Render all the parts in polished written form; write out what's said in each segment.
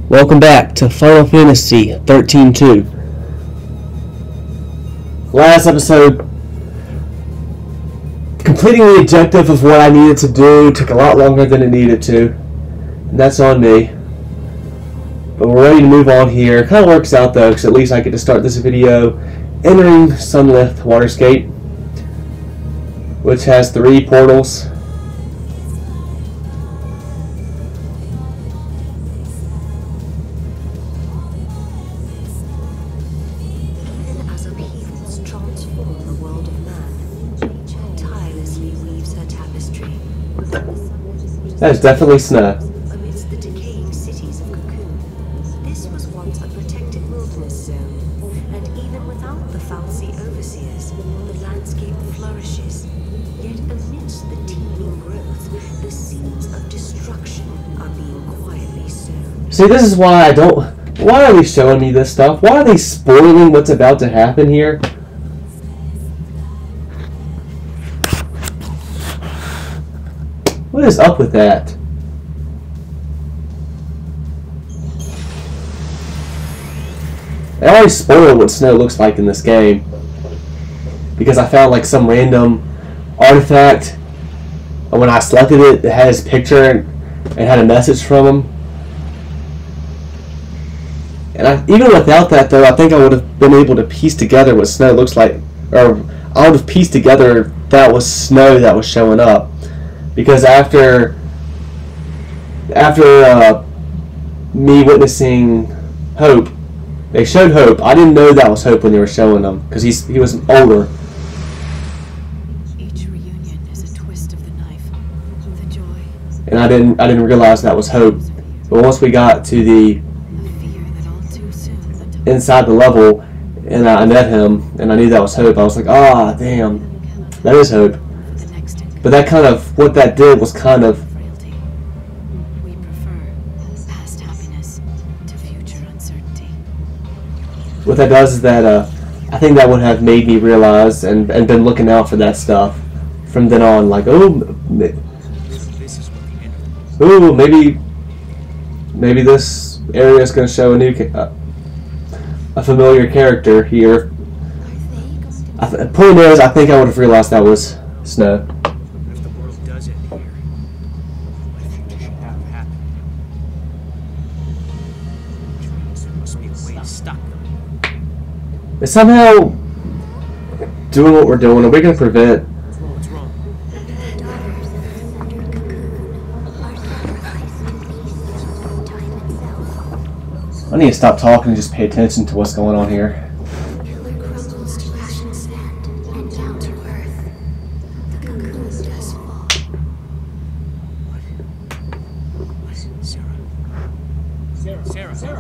Welcome back to Final Fantasy XIII-2. Last episode, completing the objective of what I needed to do took a lot longer than it needed to, and that's on me. But we're ready to move on here. It kind of works out though, because at least I get to start this video entering Sunleth Waterscape, which has 3 portals. That is definitely snow. Amidst the decaying cities of Cocoon, this was once a protected wilderness zone, and even without the Falsey overseers, the landscape flourishes. Yet amidst the teeming growth, the seeds of destruction are being quietly sown. See, this is why I don't... Why are they showing me this stuff? Why are they spoiling what's about to happen here? What is up with that? They already spoiled what snow looks like in this game, because I found like some random artifact, and when I selected it, it had his picture and had a message from him. And even without that though, I think I would have been able to piece together what snow looks like, or I would have pieced together that was snow that was showing up. Because after me witnessing Hope, they showed Hope. I didn't know that was Hope when they were showing him, because he was older. Each reunion is a twist of the knife, the joy. And I didn't realize that was Hope. But once we got to the inside the level, and I met him, and I knew that was Hope, I was like, ah, damn, that is Hope. But that kind of, what that did was kind of... We prefer past happiness to future uncertainty. What that does is that, I think that would have made me realize and been looking out for that stuff from then on. Like, maybe this area is going to show a new, a familiar character here. Point is, I think I would have realized that was Snow. But somehow, doing what we're doing, are we going to prevent... What's wrong? I need to stop talking and just pay attention to what's going on here.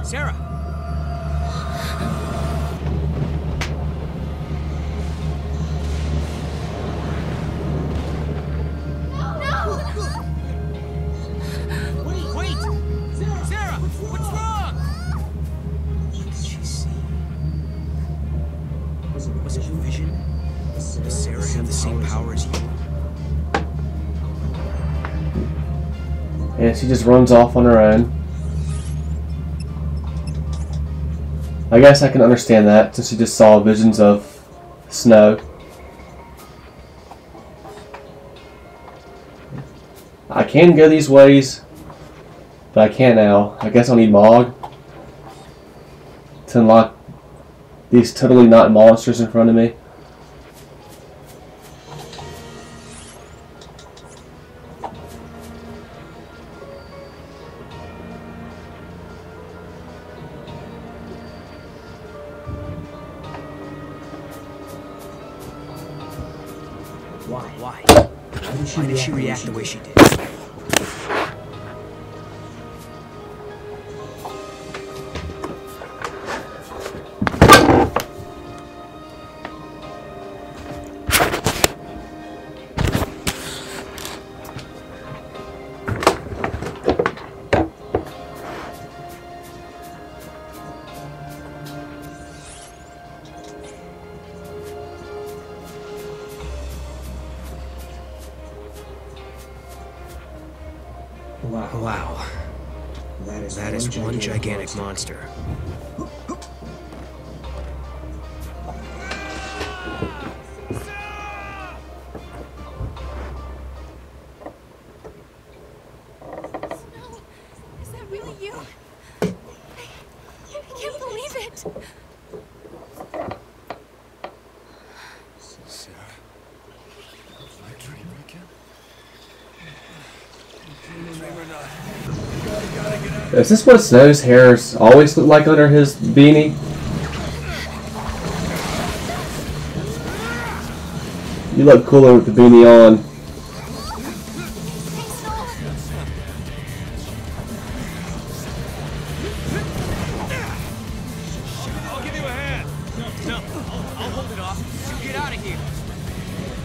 Sarah! Wait! Sarah! What's wrong? What did she see? Was it a vision? Does Sarah have the same power as you? And she just runs off on her own. I guess I can understand that, since she just saw visions of snow. I can go these ways, but I can't now. I guess I'll need Mog to unlock these totally not monsters in front of me. Why? Why did she react the way she did? Wow. That is one gigantic monster. Is that really you? I can't believe it. Sarah, my dream again? Dream or not? Gotta get out. Is this what Snow's hairs always look like under his beanie? You look cooler with the beanie on. I'll give you a hand. No, I'll hold it off. You get out of here.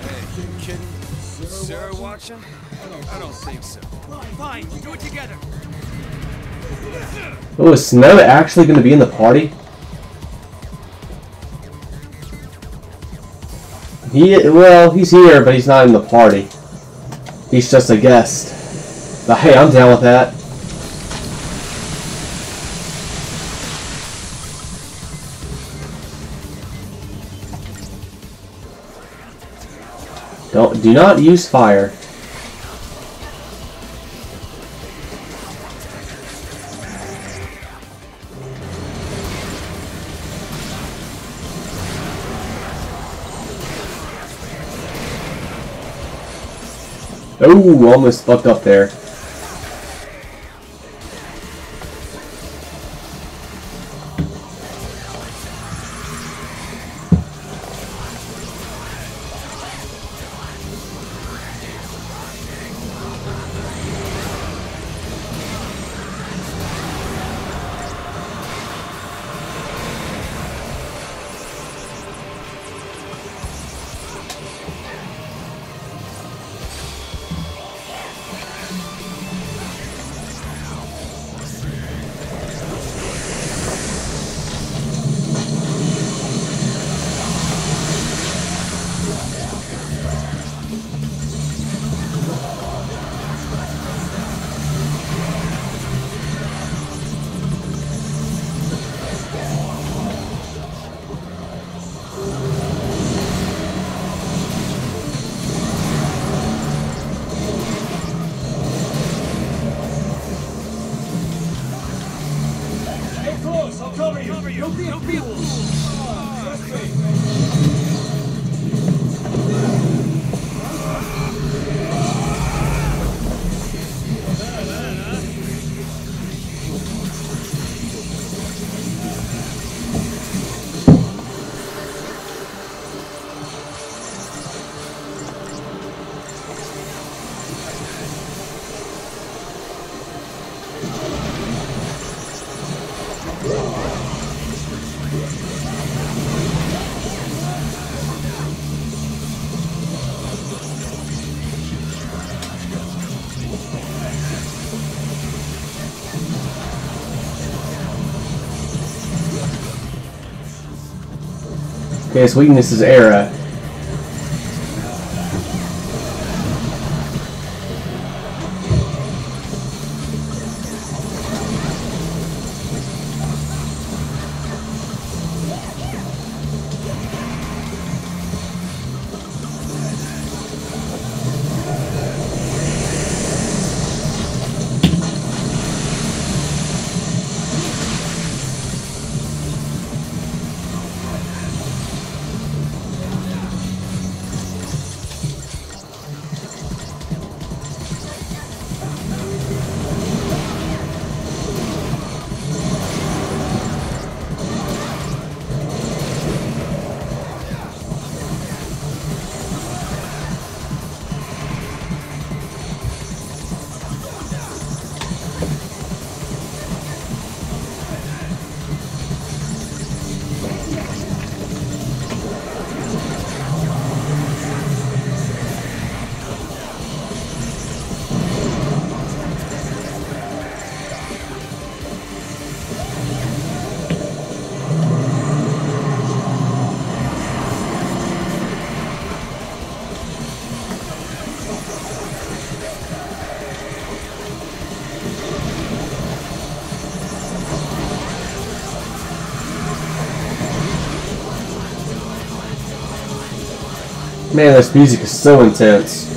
Hey, you kidding? Sarah watching? I don't think so. Fine, do it together. Oh, is Snow actually going to be in the party? Well, he's here, but he's not in the party. He's just a guest. But hey, I'm down with that. Do not use fire. Oh, almost fucked up there. Don't be a fool. Okay, his weakness is Era. Man, this music is so intense.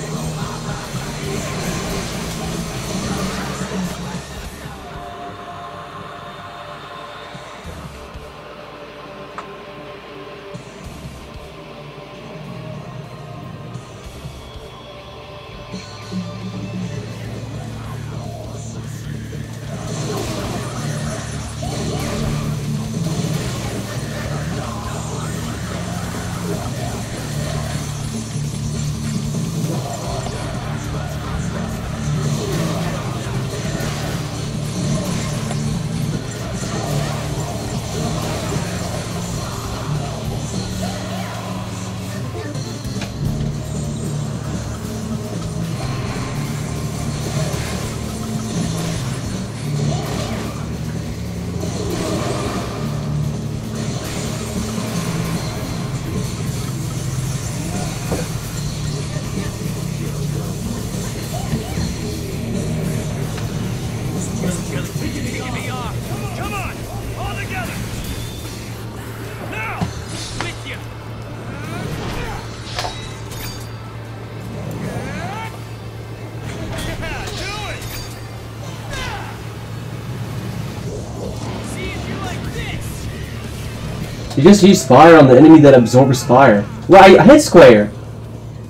You just use fire on the enemy that absorbs fire. Well, I hit square.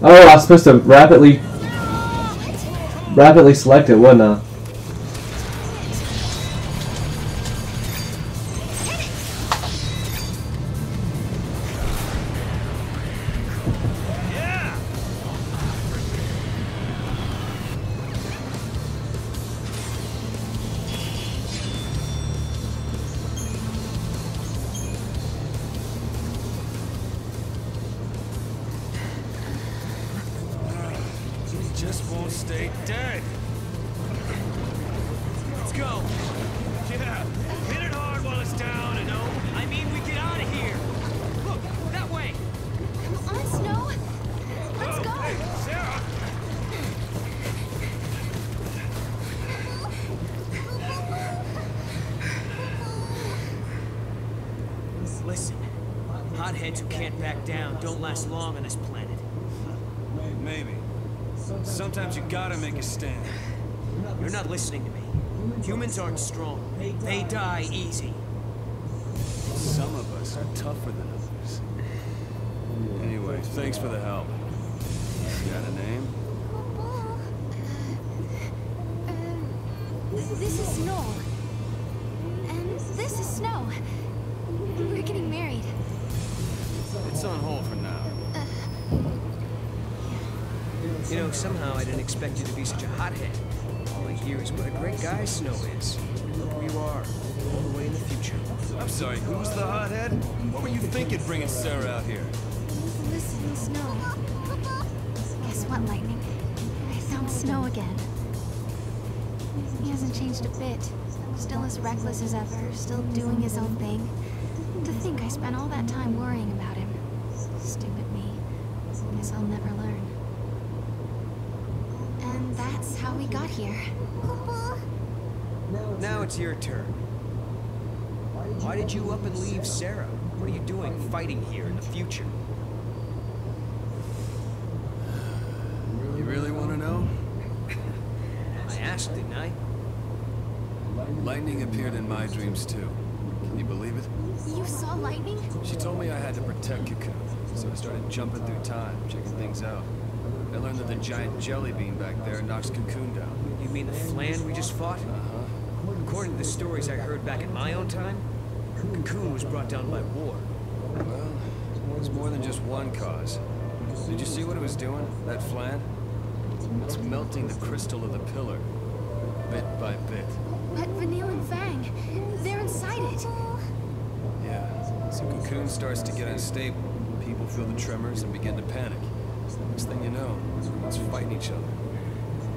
Oh, I was supposed to rapidly select it, wasn't I? Just won't stay dead. Let's go. Yeah, hit it hard while it's down, and I mean we get out of here. Look, that way. Come on, Snow. Let's go. Hey, Sarah. Listen, hotheads who can't back down don't last long on this planet. Maybe. Sometimes you gotta make a stand. You're not listening to me. Humans aren't strong. They die easy. Some of us are tougher than others. Anyway, thanks for the help. You got a name? This is Snow. And this is Snow. We're getting married. It's on hold for now. You know, somehow I didn't expect you to be such a hothead. All I hear is what a great guy Snow is. Look where you are, all the way in the future. I'm sorry, who's the hothead? What were you thinking bringing Sarah out here? Listen, Snow. Guess what, Lightning? I found Snow again. He hasn't changed a bit. Still as reckless as ever, still doing his own thing. To think I spent all that time worrying about him. Stupid me. Guess I'll never learn. And that's how we got here. Now it's your turn. Why did you up and leave Sarah? What are you doing fighting here in the future? You really want to know? I asked, didn't I? Lightning appeared in my dreams too. Can you believe it? You saw lightning? She told me I had to protect Cocoon, so I started jumping through time, checking things out. I learned that the giant jelly bean back there knocks Cocoon down. You mean the Flan we just fought? Uh-huh. According to the stories I heard back in my own time, Cocoon was brought down by war. Well, it was more than just one cause. Did you see what it was doing, that Flan? It's melting the crystal of the pillar, bit by bit. But Vanille and Fang, they're inside it. Yeah, so Cocoon starts to get unstable. People feel the tremors and begin to panic. Next thing you know, everyone's fighting each other.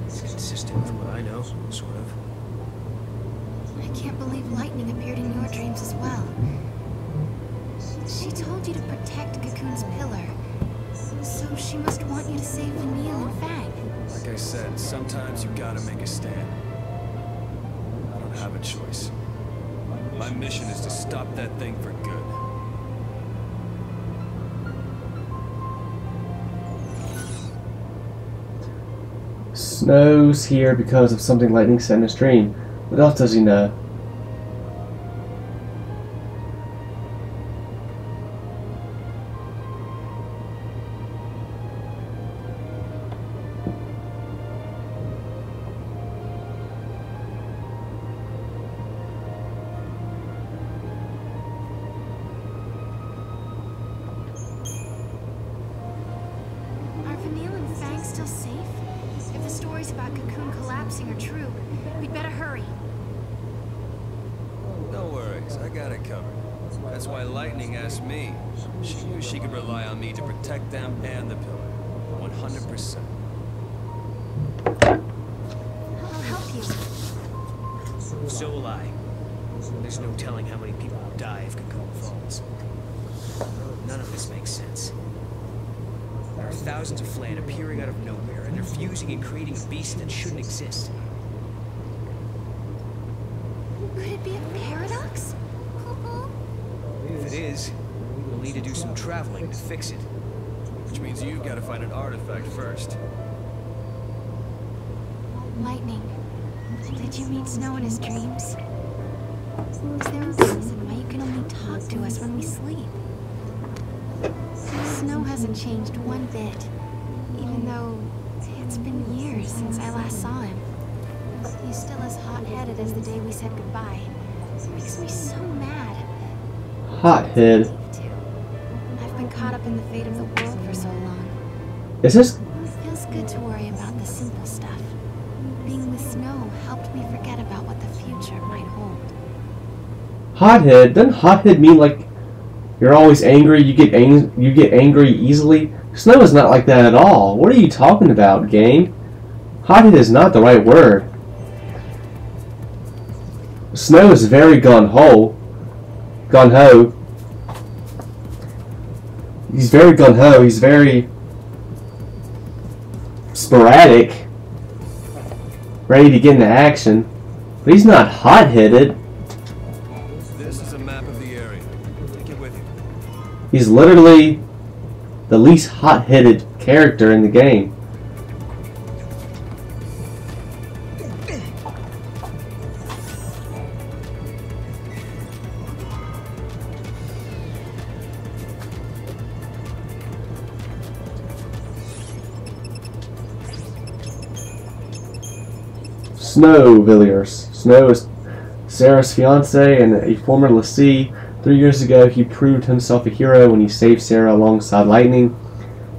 It's consistent from what I know, sort of. I can't believe lightning appeared in your dreams as well. She told you to protect Cocoon's pillar. So she must want you to save Vanille and Fang. Like I said, sometimes you gotta make a stand. I don't have a choice. My mission is to stop that thing for good. Snow's here because of something Lightning said in his dream. What else does he know? Still safe? If the stories about Cocoon collapsing are true, we'd better hurry. No worries, I got it covered. That's why Lightning asked me. She knew she could rely on me to protect them and the pillar. 100%. I'll help you. So will I. There's no telling how many people will die if Cocoon falls. None of this makes sense. There are thousands of Flan appearing out of nowhere, and they're fusing and creating a beast that shouldn't exist. Could it be a paradox? If it is, we'll need to do some traveling to fix it. Which means you've got to find an artifact first. Lightning. Did you meet Snow in his dreams? Is there a reason why you can only talk to us when we sleep? Snow hasn't changed one bit, even though it's been years since I last saw him. He's still as hot-headed as the day we said goodbye. It makes me so mad. Hothead. I've been caught up in the fate of the world for so long. Is this? It feels good to worry about the simple stuff. Being with Snow helped me forget about what the future might hold. Hothead? Doesn't hothead mean like you're always angry, you get angry easily? Snow is not like that at all. What are you talking about, gang? Hothead is not the right word. Snow is very gun-ho. Gun-ho. He's very gun-ho. He's very sporadic. Ready to get into action. But he's not hot-headed. This is a map of the area. Take it with you. He's literally the least hot-headed character in the game. Snow Villiers. Snow is Sarah's fiance and a former lessee. 3 years ago, he proved himself a hero when he saved Sarah alongside Lightning.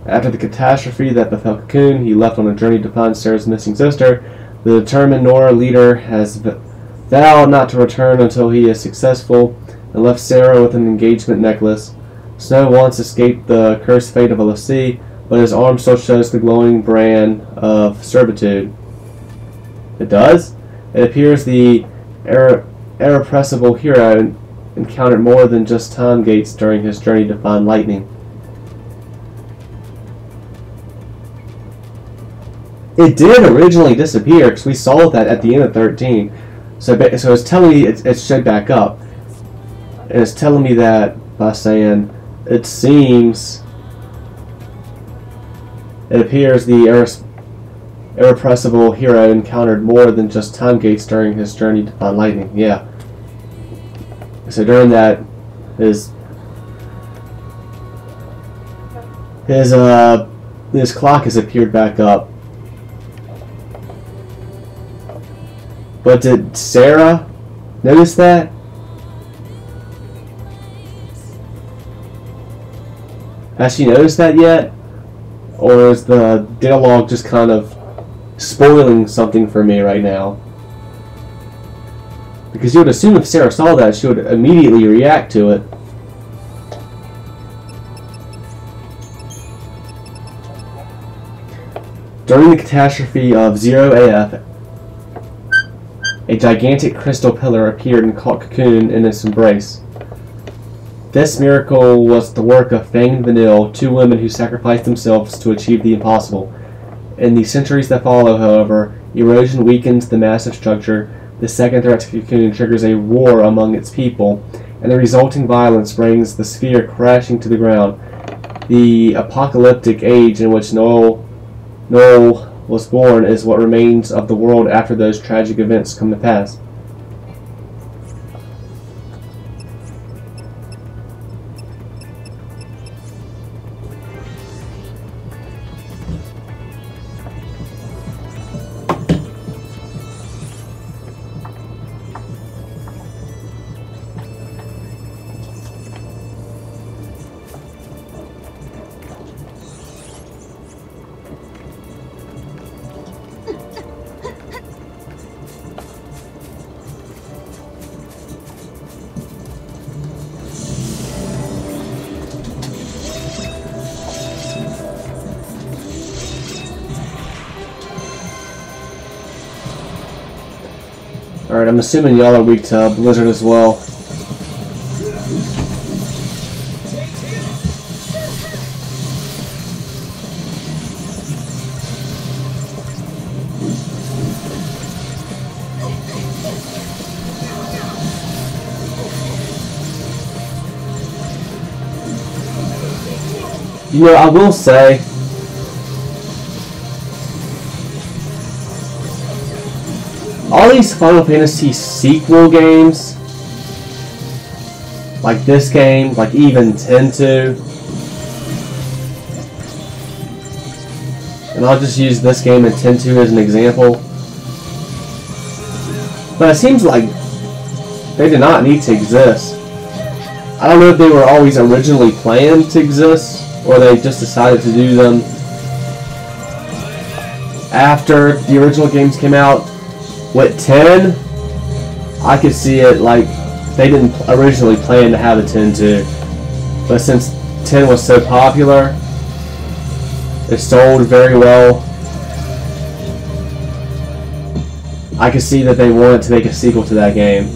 After the catastrophe that befell Cocoon, he left on a journey to find Sarah's missing sister. The determined Nora leader has vowed not to return until he is successful and left Sarah with an engagement necklace. Snow once escaped the cursed fate of a lessee, but his arm still shows the glowing brand of servitude. It does? It appears the irrepressible hero encountered more than just time gates during his journey to find Lightning. It did originally disappear because we saw that at the end of 13. So it's telling me it showed back up. And it's telling me that by saying it seems it appears the irrepressible hero encountered more than just time gates during his journey to find Lightning. Yeah. So during that, his clock has appeared back up. But did Sarah notice that? Has she noticed that yet? Or is the dialogue just kind of spoiling something for me right now? Because you would assume if Sarah saw that, she would immediately react to it. During the catastrophe of XIII-AF, a gigantic crystal pillar appeared and caught Cocoon in its embrace. This miracle was the work of Fang and Vanille, two women who sacrificed themselves to achieve the impossible. In the centuries that follow, however, erosion weakens the massive structure. The second threat to Cocoon triggers a war among its people, and the resulting violence brings the sphere crashing to the ground. The apocalyptic age in which Noel was born is what remains of the world after those tragic events come to pass. Alright, I'm assuming y'all are weak to Blizzard as well. You know, I will say, all these Final Fantasy sequel games, like this game, like even XIII-2, and I'll just use this game and XIII-2 as an example, but it seems like they did not need to exist. I don't know if they were always originally planned to exist, or they just decided to do them after the original games came out. With 10, I could see it like they didn't originally plan to have a 10-2, but since 10 was so popular, it sold very well. I could see that they wanted to make a sequel to that game.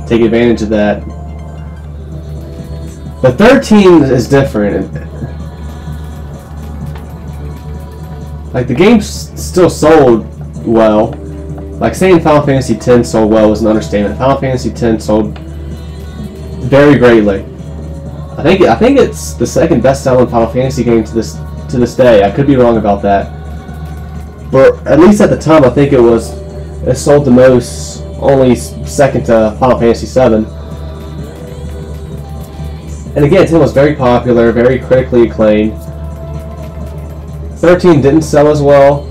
Take advantage of that. But 13 is different. Like, the game still sold well. Like, saying Final Fantasy X sold well was an understatement. Final Fantasy X sold very greatly. I think it's the second best-selling Final Fantasy game to this day. I could be wrong about that, but at least at the time, I think it sold the most, only second to Final Fantasy VII. And again, 10 was very popular, very critically acclaimed. 13 didn't sell as well.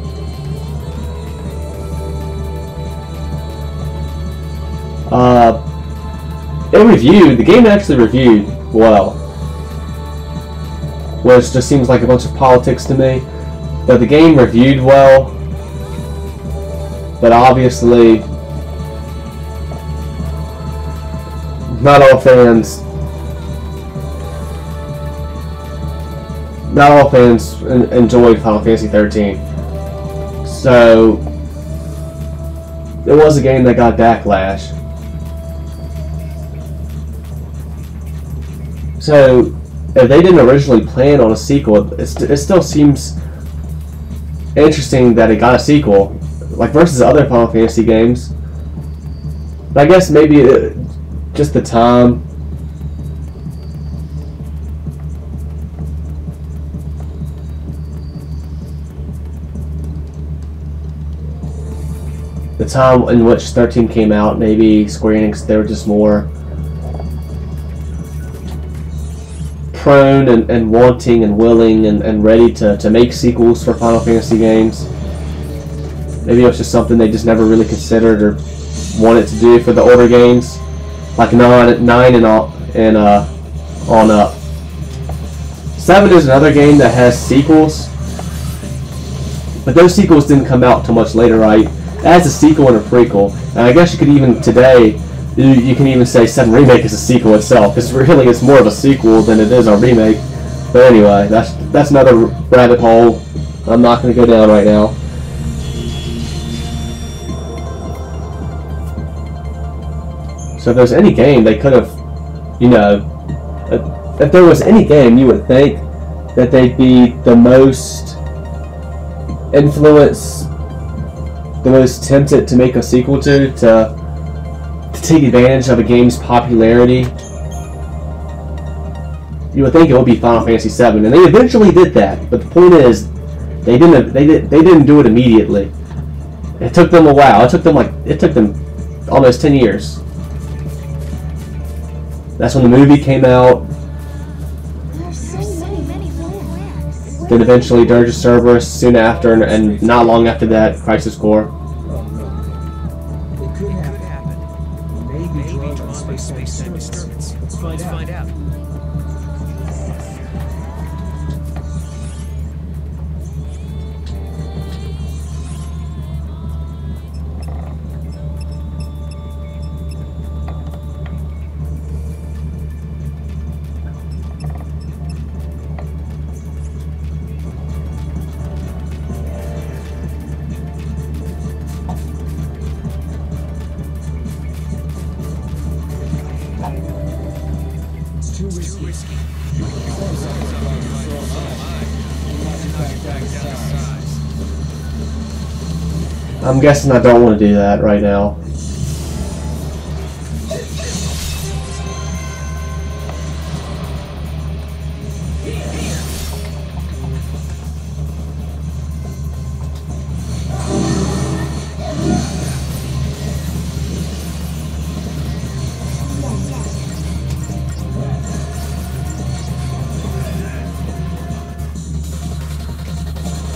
The game actually reviewed well, which just seems like a bunch of politics to me. But the game reviewed well, but obviously not all fans enjoyed Final Fantasy 13. So it was a game that got backlash. So if they didn't originally plan on a sequel, it still seems interesting that it got a sequel, like versus other Final Fantasy games. But I guess maybe just the time. The time in which 13 came out, maybe Square Enix, they were just more prone and wanting and willing and ready to make sequels for Final Fantasy games. Maybe it was just something they just never really considered or wanted to do for the older games, like 9 and on up. 7 is another game that has sequels, but those sequels didn't come out till much later, right? It has a sequel and a prequel, and I guess you could even today, you can even say 7 Remake is a sequel itself, because really it's more of a sequel than it is a remake. But anyway, that's another rabbit hole I'm not going to go down right now. So if there's any game they could have, you know, if there was any game you would think that they'd be the most influenced, the most tempted to make a sequel to take advantage of a game's popularity, you would think it would be Final Fantasy VII, and they eventually did that. But the point is, they didn't do it immediately. It took them a while. It took them almost 10 years. That's when the movie came out. Then eventually Dirge of Cerberus soon after, and not long after that, Crisis Core. It could happen. Maybe drawn by space-time disturbance. Let's find out. I'm guessing I don't want to do that right now.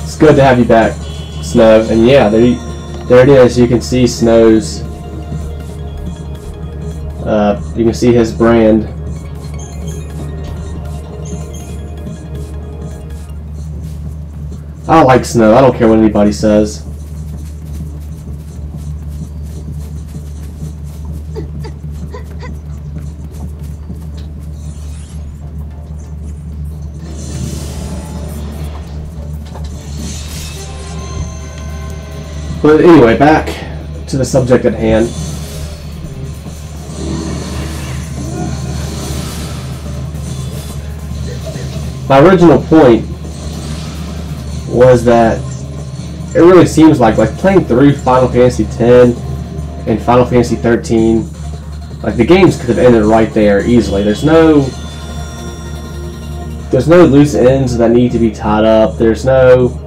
It's good to have you back, Snow. And yeah, there it is. You can see Snow's. You can see his brand. I like Snow. I don't care what anybody says. But anyway, back to the subject at hand. My original point was that it really seems like playing through Final Fantasy X and Final Fantasy XIII, like the games could have ended right there easily. There's no loose ends that need to be tied up. There's no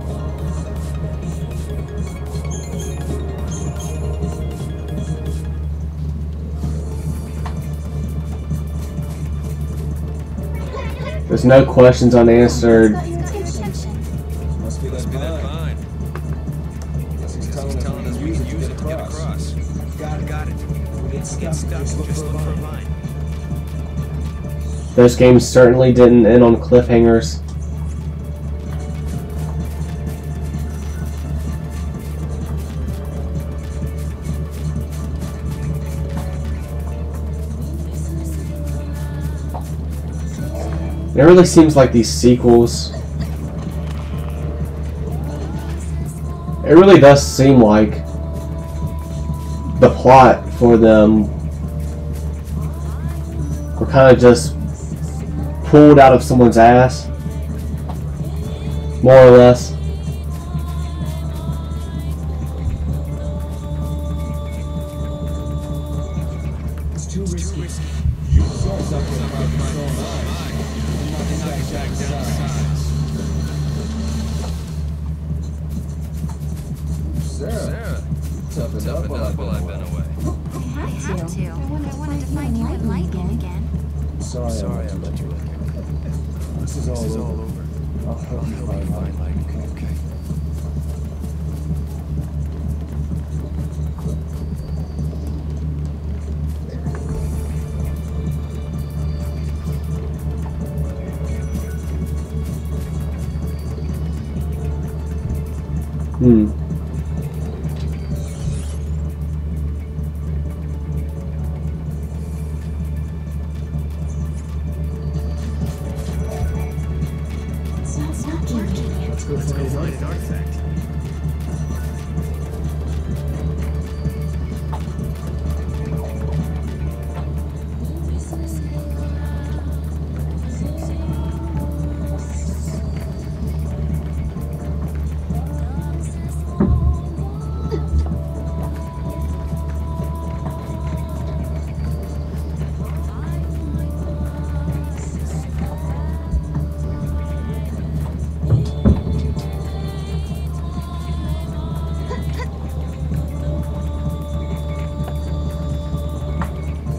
questions unanswered. Must be that vine. Guess he's telling us we can use it to get across. Got it. Get stuck. Just look for a vine. Those games certainly didn't end on cliffhangers. It really seems like these sequels, it really does seem like the plot for them were kind of just pulled out of someone's ass, more or less. It's too risky. Sarah, toughen up while I've been away. I had to. I wanted to find you and Lightning again. Sorry I let you in. This is all over. I'll help you find Lightning. Okay. It's not working. Let's go find an artifact.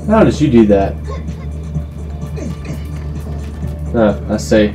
How did you do that? Oh, I see.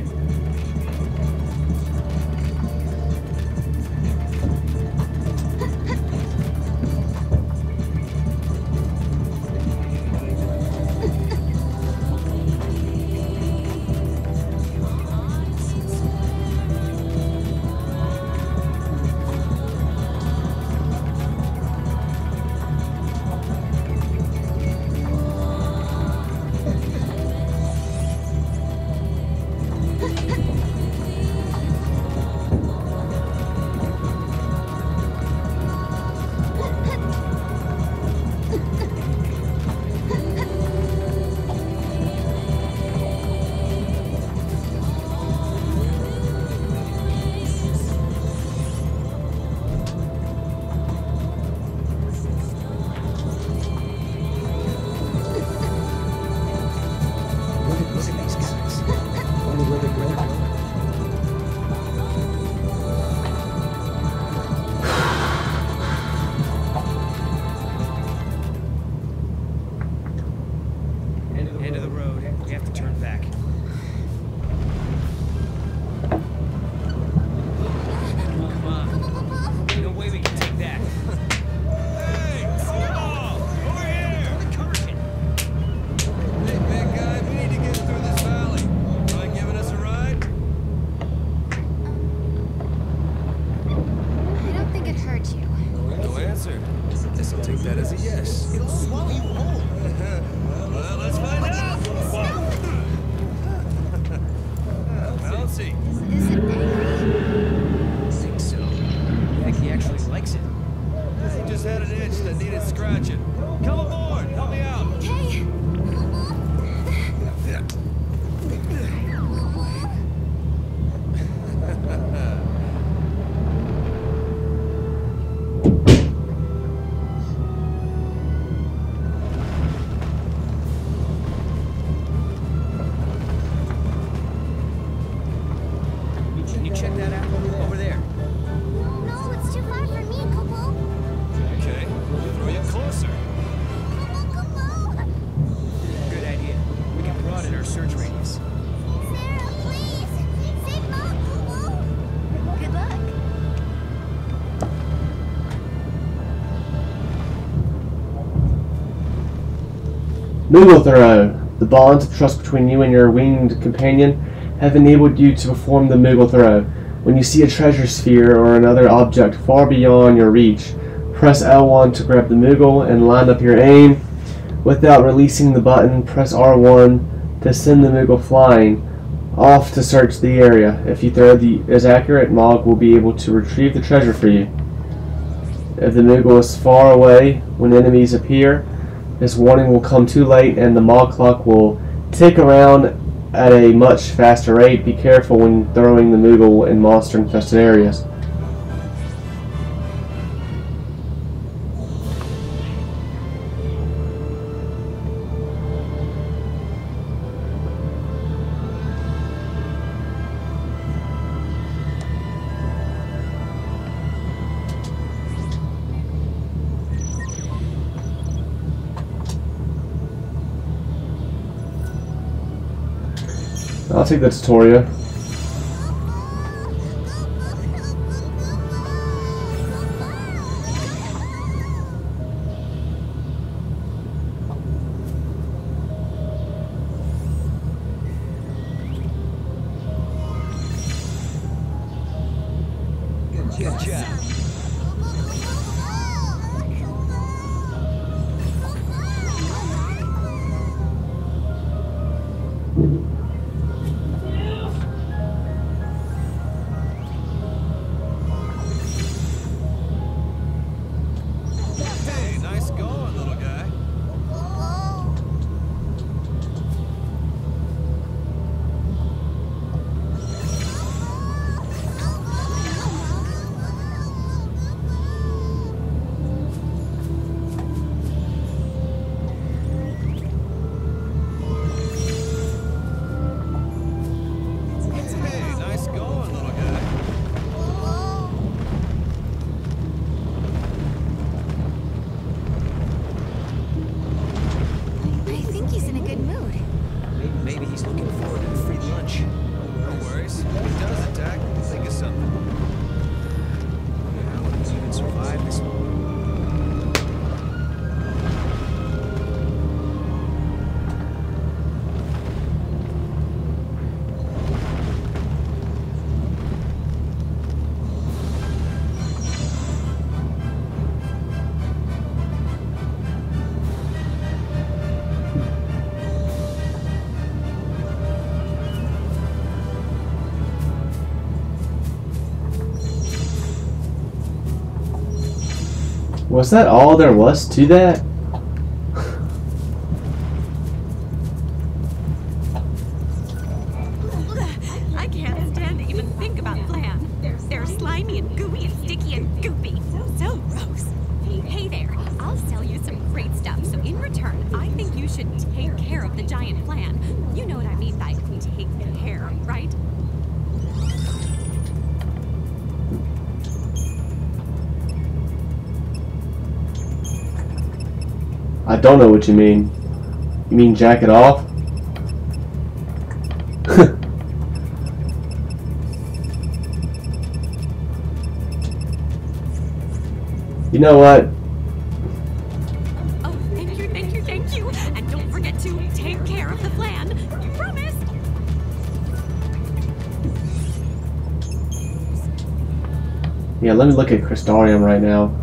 End of the road. We have to turn back. Come on. No way we can take that. Hey, snowball! Over here! Encourage it. Hey, big guy, we need to get through this valley. Mind giving us a ride? I don't think it hurt you. No answer. Guess I'll take that as a yes. It'll swallow you whole. Well, let's find out. Bouncy. Is it angry? I think so. I think he actually likes it. He just had an itch that needed scratching. Come aboard. Help me out. Okay. Can you check that out? Over there. No, it's too far for me, Kobo. Okay, we'll throw you closer. Good idea. We can broaden our search radius. Sarah, please! Save Mom, Kobo! Good luck. Moogle throw. The bonds of trust between you and your winged companion have enabled you to perform the Moogle throw. When you see a treasure sphere or another object far beyond your reach, press L1 to grab the Moogle and line up your aim. Without releasing the button, press R1 to send the Moogle flying off to search the area. If you throw is accurate, Mog will be able to retrieve the treasure for you. If the Moogle is far away when enemies appear, this warning will come too late and the Mog clock will tick around at a much faster rate. Be careful when throwing the Moogle in monster-infested areas. I'll take the tutorial. Good job. Was that all there was to that? I can't stand to even think about Flan. They're slimy and gooey and sticky and goopy. So gross. Hey there, I'll sell you some great stuff. So in return, I think you should take care of the giant Flan. You know what I mean by take care, right? I don't know what you mean. You mean jack it off? You know what? Oh, thank you, thank you, thank you. And don't forget to take care of the Flan. You promise? Yeah, let me look at Crystarium right now.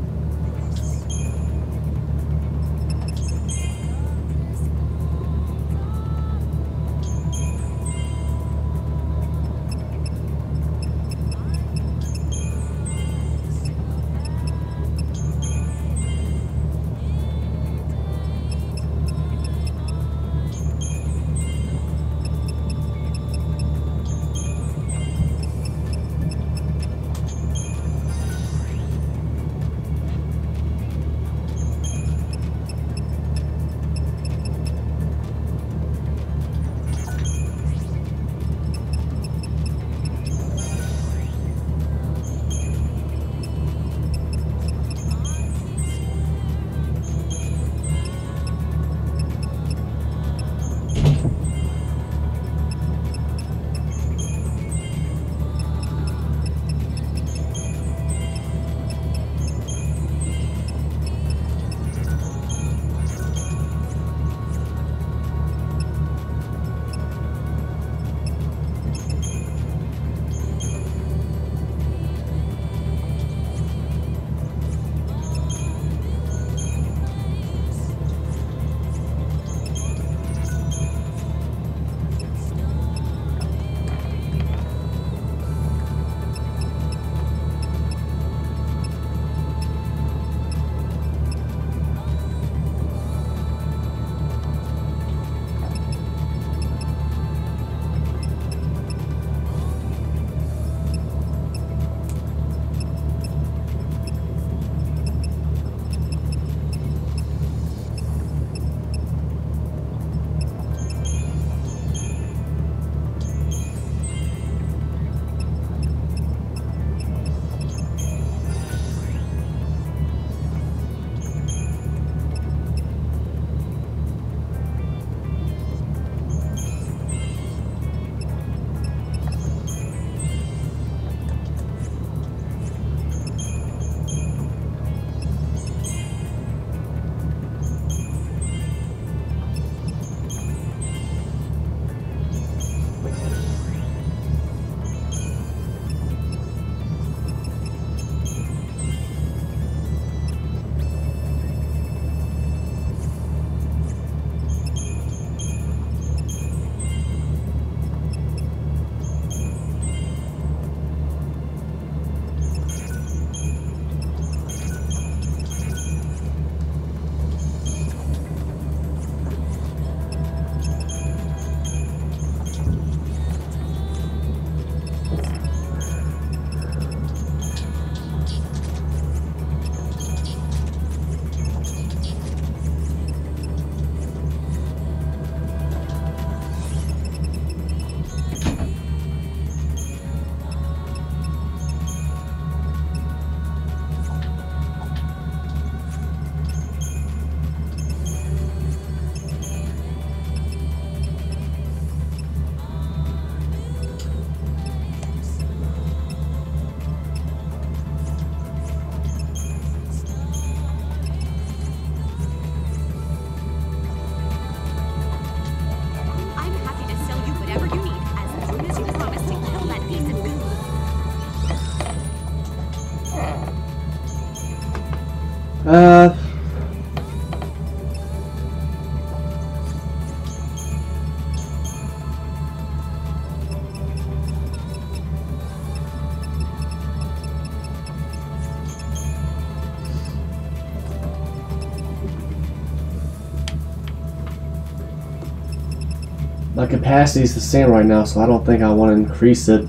My capacity is the same right now, so I don't think I want to increase it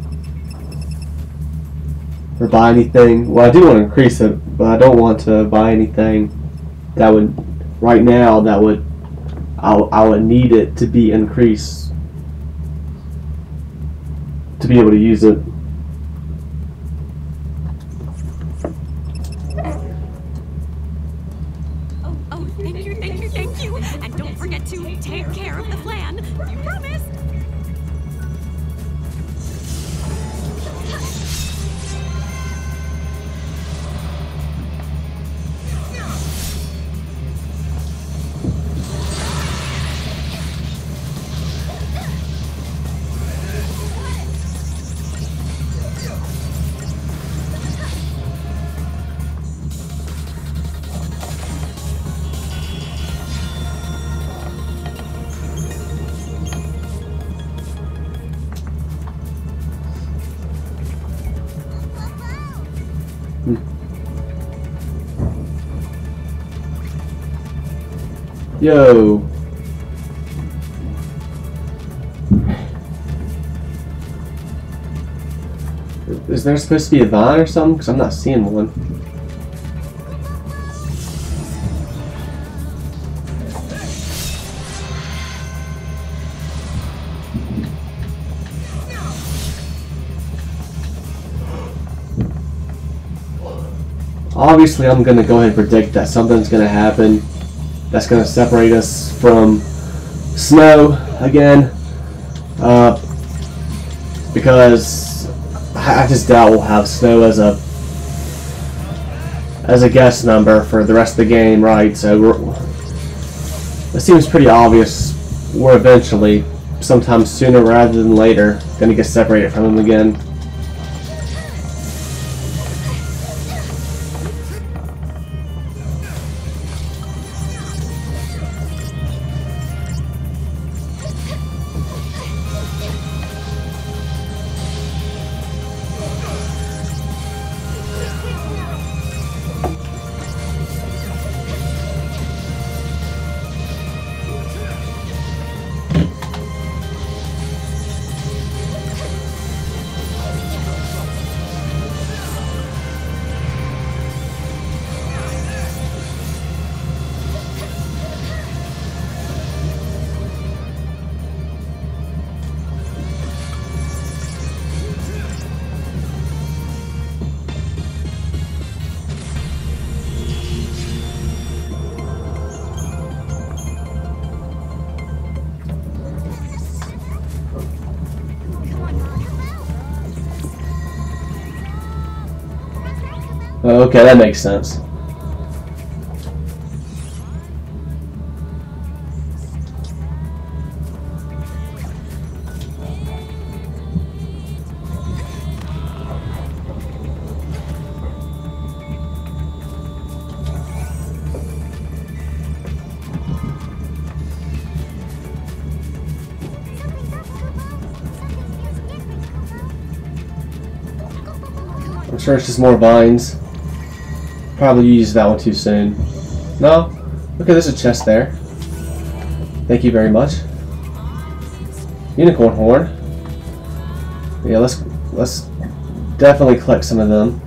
or buy anything. Well, I do want to increase it, but I don't want to buy anything that would, right now, that would, I would need it to be increased to be able to use it. Oh, thank you, thank you, thank you. And don't forget to take care of the flan. You promise? Yo. Is there supposed to be a vine or something? Because I'm not seeing one. Obviously, I'm going to go ahead and predict that something's going to happen that's going to separate us from snow again. Because I just doubt we'll have snow as a guest number for the rest of the game, right? So it seems pretty obvious we're eventually, sometime sooner rather than later, going to get separated from him again. Okay, that makes sense. I'm sure it's just more vines. Probably used that one too soon. No? Okay, there's a chest there. Thank you very much. Unicorn horn. Yeah, let's definitely collect some of them.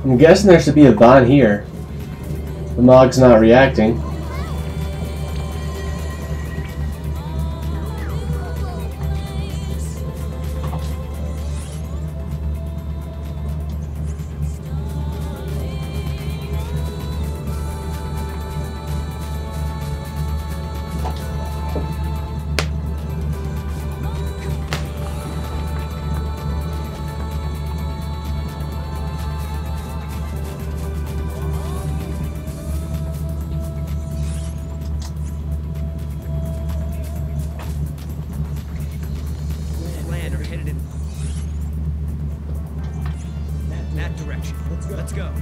I'm guessing there should be a vine here. The mog's not reacting. Land are headed in that direction. Let's go.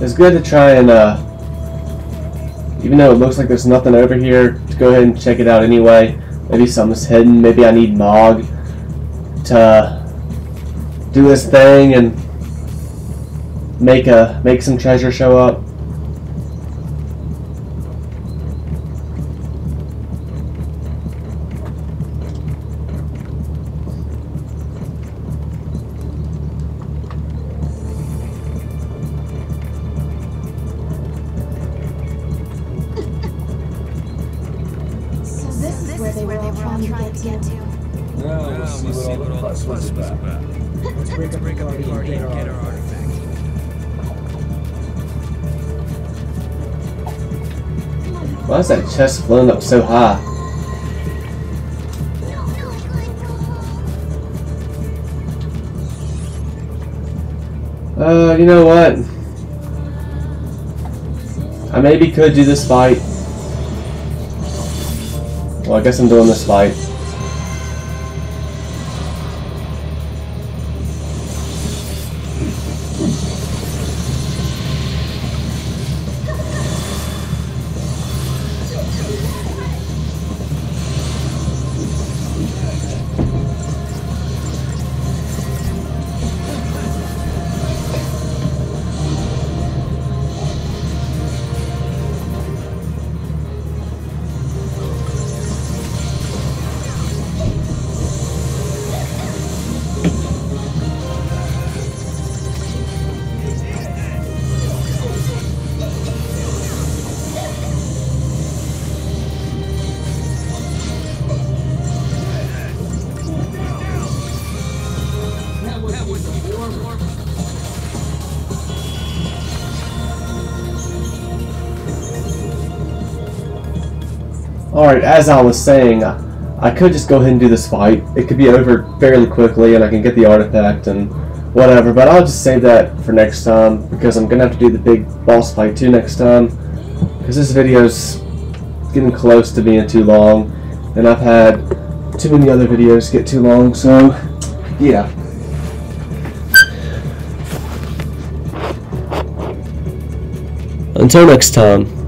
it's good to try and, even though it looks like there's nothing over here, to go ahead and check it out anyway. Maybe something's hidden. Maybe I need Mog to do his thing and make some treasure show up. Where they were all trying to get to. Now we'll see what all the fuss was about. Let's break up the party and get our artifact. Why is that chest floating up so high? You know what? I maybe could do this fight. Well, I guess I'm doing this fight. Alright, as I was saying, I could just go ahead and do this fight. It could be over fairly quickly and I can get the artifact and whatever, but I'll just save that for next time because I'm going to have to do the big boss fight too next time because this video's getting close to being too long and I've had too many other videos get too long, so yeah. Until next time.